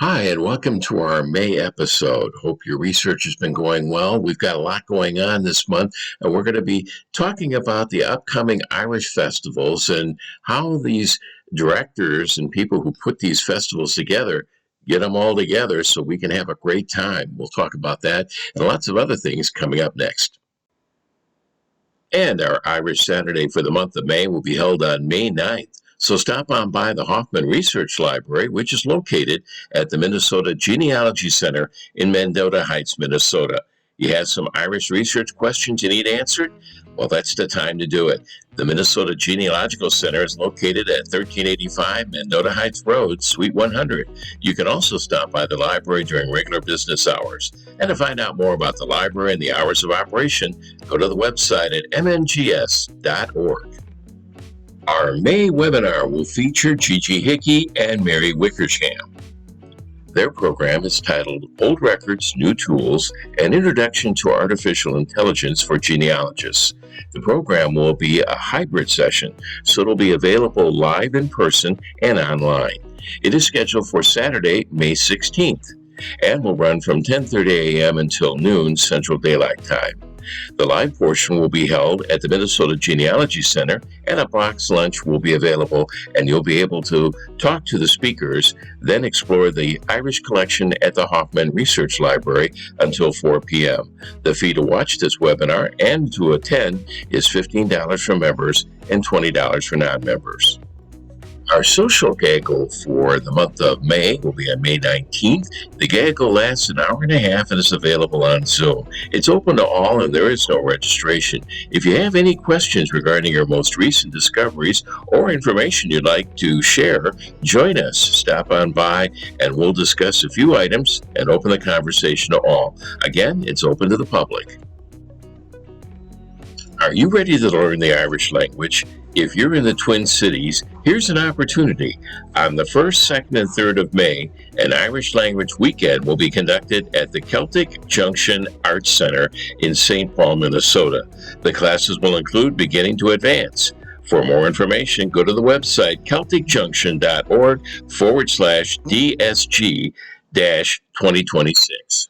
Hi, and welcome to our May episode. Hope your research has been going well. We've got a lot going on this month, and we're going to be talking about the upcoming Irish festivals and how these directors and people who put these festivals together get them all together so we can have a great time. We'll talk about that and lots of other things coming up next. And our Irish Saturday for the month of May will be held on May 9th. So stop on by the Hoffman Research Library, which is located at the Minnesota Genealogy Center in Mendota Heights, Minnesota. You have some Irish research questions you need answered? Well, that's the time to do it. The Minnesota Genealogical Center is located at 1385 Mendota Heights Road, Suite 100. You can also stop by the library during regular business hours. And to find out more about the library and the hours of operation, go to the website at mngs.org. Our May webinar will feature Gigi, Hickey, and Mary Wickersham. Their program is titled Old Records, New Tools, An Introduction to Artificial Intelligence for Genealogists. The program will be a hybrid session, so it'll be available live in person and online. It is scheduled for Saturday, May 16th, and will run from 10:30 a.m. until noon Central Daylight Time. The live portion will be held at the Minnesota Genealogy Center, and a box lunch will be available, and you'll be able to talk to the speakers, then explore the Irish collection at the Hoffman Research Library until 4 p.m. The fee to watch this webinar and to attend is $15 for members and $20 for non-members. Our social gaggle for the month of May will be on May 19th. The gaggle lasts an hour and a half and is available on Zoom. It's open to all and there is no registration. If you have any questions regarding your most recent discoveries or information you'd like to share, join us. Stop on by and we'll discuss a few items and open the conversation to all. Again, it's open to the public. Are you ready to learn the Irish language? If you're in the Twin Cities, here's an opportunity. On the 1st, 2nd, and 3rd of May, an Irish language weekend will be conducted at the Celtic Junction Arts Center in St. Paul, Minnesota. The classes will include beginning to advance. For more information, go to the website celticjunction.org/DSG-2026.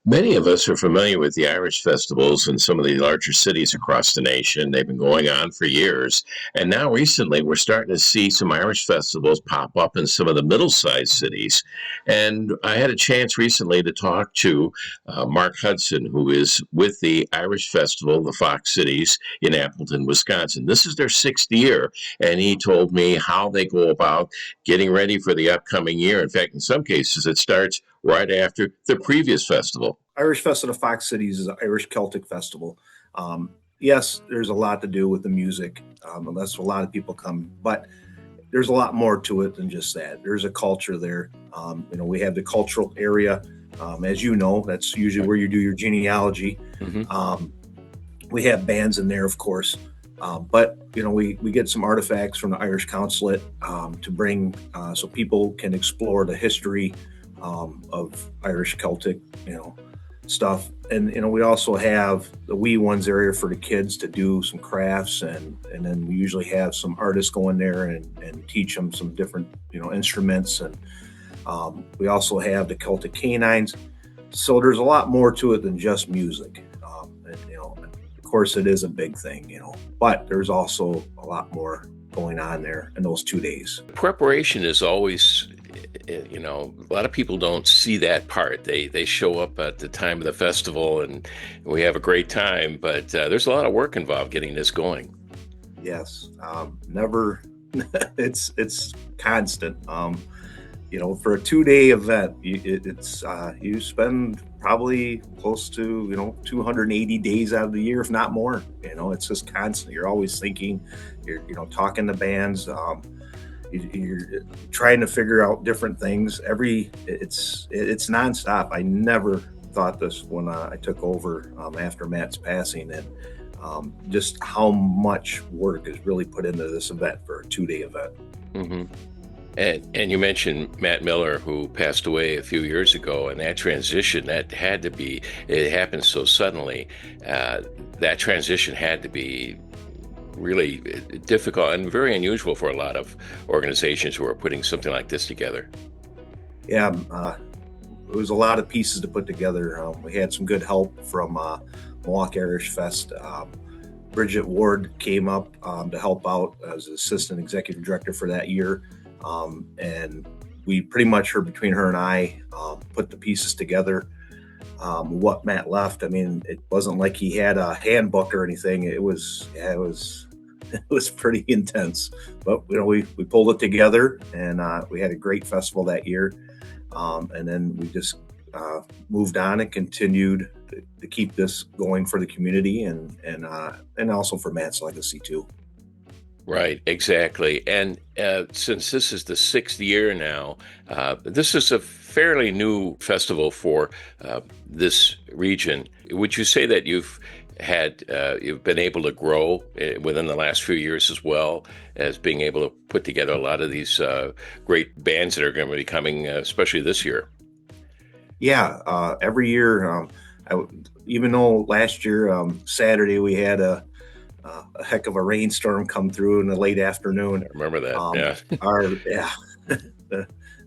Many of us are familiar with the Irish festivals in some of the larger cities across the nation. They've been going on for years. And now recently, we're starting to see some Irish festivals pop up in some of the middle-sized cities. And I had a chance recently to talk to Mark Hudson, who is with the Irish Festival, the Fox Cities in Appleton, Wisconsin. This is their 6th year. And he told me how they go about getting ready for the upcoming year. In fact, in some cases, it starts right after the previous festival. Irish Festival of Fox Cities is an Irish Celtic festival. Yes, there's a lot to do with the music, and that's a lot of people come, but there's a lot more to it than just that. There's a culture there. We have the cultural area. As you know, that's usually where you do your genealogy. Mm-hmm. We have bands in there, of course. But we get some artifacts from the Irish Consulate to bring so people can explore the history of Irish Celtic, stuff. And, we also have the wee ones area for the kids to do some crafts. And then we usually have some artists go in there and teach them some different, instruments. And we also have the Celtic canines. So there's a lot more to it than just music. Of course, it is a big thing, but there's also a lot more going on there in those 2 days. Preparation is always, a lot of people don't see that part. They show up at the time of the festival and we have a great time, but there's a lot of work involved getting this going. Yes, never. It's constant. For a 2-day event, you spend probably close to 280 days out of the year, if not more. It's just constant. You're always thinking. You're talking to bands. You're trying to figure out different things. It's nonstop. I never thought this when I took over after Matt's passing, and just how much work is really put into this event for a 2-day event. Mm-hmm. And you mentioned Matt Miller, who passed away a few years ago, and that transition, it happened so suddenly. That transition had to be really difficult and very unusual for a lot of organizations who are putting something like this together. Yeah, it was a lot of pieces to put together. We had some good help from Milwaukee Irish Fest. Bridget Ward came up to help out as assistant executive director for that year. And we pretty much, between her and I, put the pieces together. What Matt left, I mean, it wasn't like he had a handbook or anything. It was it was pretty intense, but we pulled it together, and we had a great festival that year. And then we just moved on and continued to keep this going for the community and also for Matt's legacy too. Right, exactly. And since this is the 6th year now, this is a fairly new festival for this region. Would you say that you've been able to grow within the last few years as well as being able to put together a lot of these great bands that are going to be coming, especially this year? Yeah, every year, even though last year Saturday we had a heck of a rainstorm come through in the late afternoon. I remember that.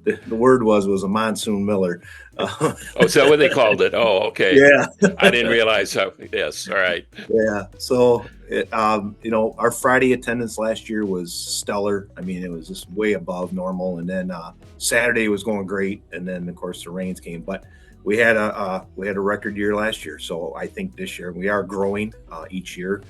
The word was a monsoon miller. Oh, is that what they called it? Oh, okay. Yeah. I didn't realize how. Yes. All right. Yeah. So, our Friday attendance last year was stellar. I mean, it was just way above normal. And then Saturday was going great. And then, of course, the rains came. But we had a record year last year. So I think this year we are growing each year.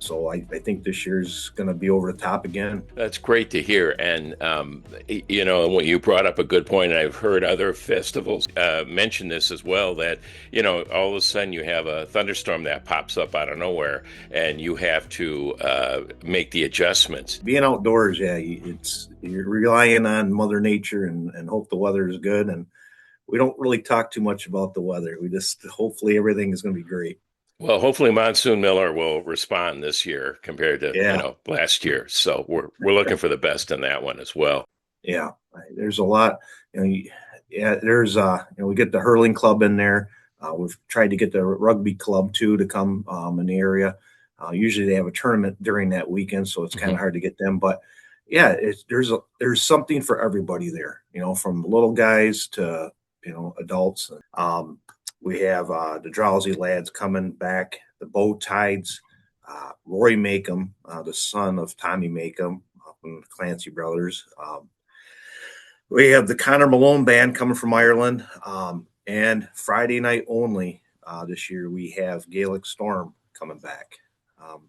So I think this year's going to be over the top again. That's great to hear. And, when you brought up a good point, and I've heard other festivals mention this as well, that, all of a sudden you have a thunderstorm that pops up out of nowhere and you have to make the adjustments. Being outdoors, yeah, you're relying on Mother Nature and hope the weather is good. And we don't really talk too much about the weather. We just hopefully everything is going to be great. Well, hopefully Monsoon Miller will respond this year compared to last year. So we're looking for the best in that one as well. Yeah, there's a lot. There's we get the hurling club in there. We've tried to get the rugby club too to come in the area. Usually they have a tournament during that weekend, so it's kind of hard to get them. But yeah, there's something for everybody there. From little guys to adults. We have the Drowsy Lads coming back, the Bow Tides, Roy Makem, the son of Tommy Makem from the Clancy brothers. We have the Connor Malone Band coming from Ireland. And Friday night only this year, we have Gaelic Storm coming back.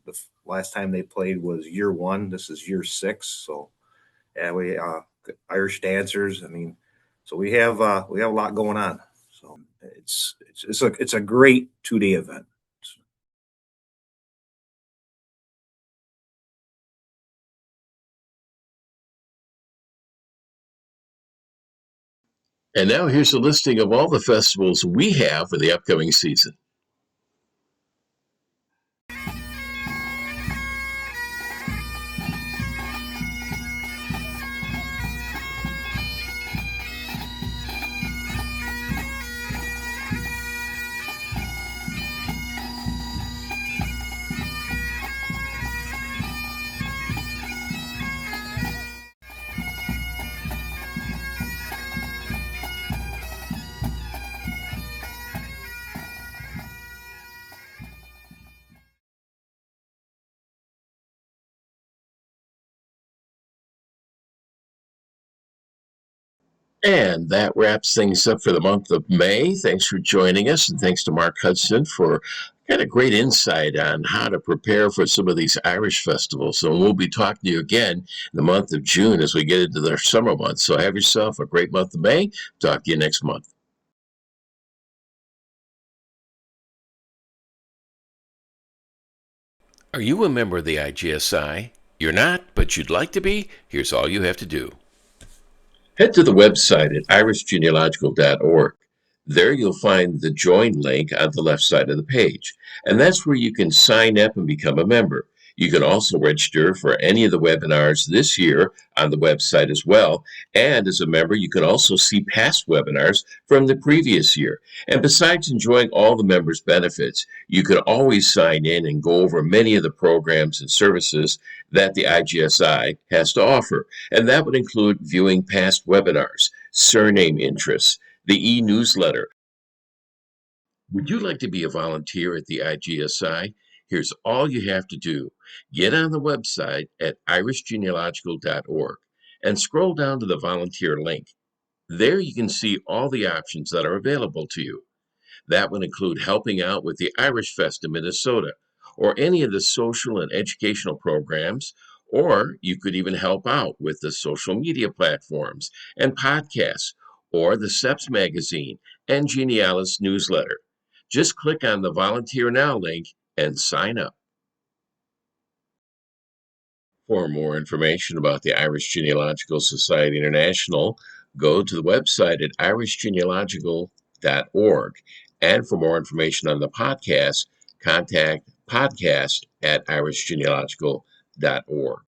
The last time they played was year 1. This is year 6. So, yeah, we Irish dancers. I mean, so we have a lot going on. So it's a great 2-day event. And now here's a listing of all the festivals we have for the upcoming season. And that wraps things up for the month of May. Thanks for joining us, and thanks to Mark Hudson for kind of great insight on how to prepare for some of these Irish festivals. So we'll be talking to you again in the month of June as we get into the summer months. So have yourself a great month of May. Talk to you next month. Are you a member of the IGSI? You're not, but you'd like to be? Here's all you have to do. Head to the website at irishgenealogical.org. There you'll find the join link on the left side of the page, and that's where you can sign up and become a member. You can also register for any of the webinars this year on the website as well. And as a member, you can also see past webinars from the previous year. And besides enjoying all the members' benefits, you can always sign in and go over many of the programs and services that the IGSI has to offer. And that would include viewing past webinars, surname interests, the e-newsletter. Would you like to be a volunteer at the IGSI? Here's all you have to do. Get on the website at irishgenealogical.org and scroll down to the volunteer link. There you can see all the options that are available to you. That would include helping out with the Irish Fest in Minnesota, or any of the social and educational programs, or you could even help out with the social media platforms and podcasts, or the SEPS magazine and Genealogist newsletter. Just click on the Volunteer Now link and sign up. For more information about the Irish Genealogical Society International, go to the website at irishgenealogical.org. And for more information on the podcast, contact podcast@irishgenealogical.org.